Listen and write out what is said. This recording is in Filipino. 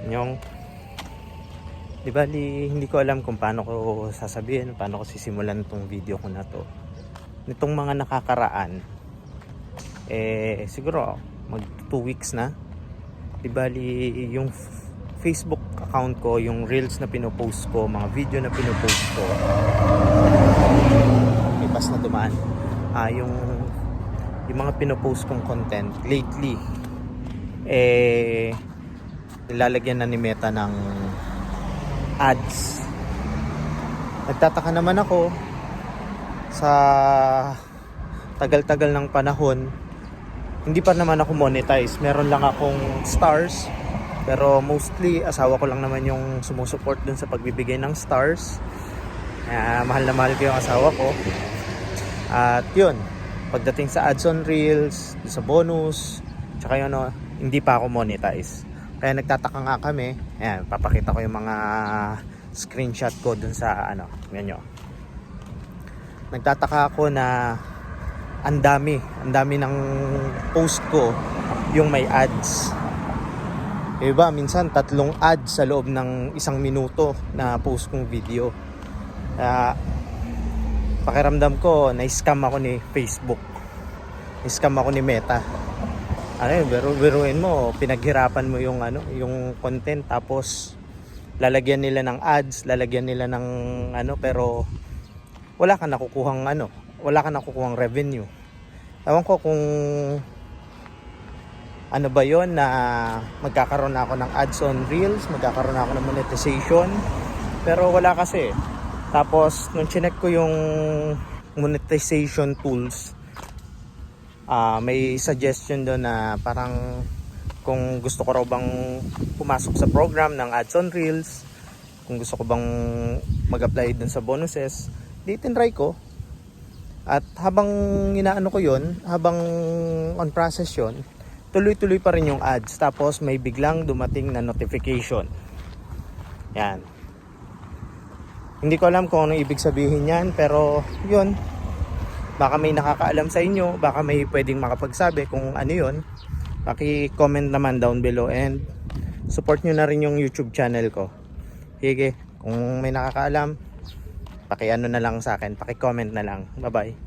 Yung, di bali, hindi ko alam kung paano ko sasabihin, paano ko sisimulan tong video ko na to. Nitong mga nakakaraan, siguro mag 2 weeks na. Di bali, yung Facebook account ko, yung reels na pinopost ko, mga video na pinopost ko, may bus na dumaan. Yung mga pinopost kong content lately, nilalagyan na ni Meta ng ads. Nagtataka naman ako sa tagal-tagal ng panahon, hindi pa naman ako monetize. Meron lang akong stars, pero mostly asawa ko lang naman yung sumusuport dun sa pagbibigay ng stars. Mahal na mahal ko yung asawa ko. At yun, pagdating sa ads on reels, sa bonus, tsaka yun, hindi pa ako monetize. Kaya nagtataka nga kami. Ayan, papakita ko yung mga screenshot ko dun sa yan nyo. Nagtataka ako na ang dami ng post ko yung may ads. Diba, minsan 3 ads sa loob ng 1 minuto na post kong video. Pakiramdam ko na-scam ako ni Facebook. Na-scam ako ni Meta. Biruin mo, pinaghirapan mo yung yung content, tapos lalagyan nila ng ads, lalagyan nila ng pero wala kang nakukuhang revenue. Ewan ko kung ano ba yon, na magkakaroon na ako ng ads on reels, magkakaroon na ako ng monetization, pero wala kasi. Tapos nung chinek ko yung monetization tools, may suggestion doon na parang kung gusto ko raw bang pumasok sa program ng ads on reels, kung gusto ko bang mag-apply dun sa bonuses, tinry ko. At habang inaano ko yon, habang on process yon, tuloy-tuloy pa rin yung ads. Tapos may biglang dumating na notification. Yan. Hindi ko alam kung anong ibig sabihin yan, pero yun, baka may nakakaalam sa inyo, baka may pwedeng makapagsabi kung ano yun. Paki-comment naman down below, and support nyo na rin yung YouTube channel ko. Sige, kung may nakakaalam, paki-ano na lang sa akin, paki-comment na lang. Bye bye.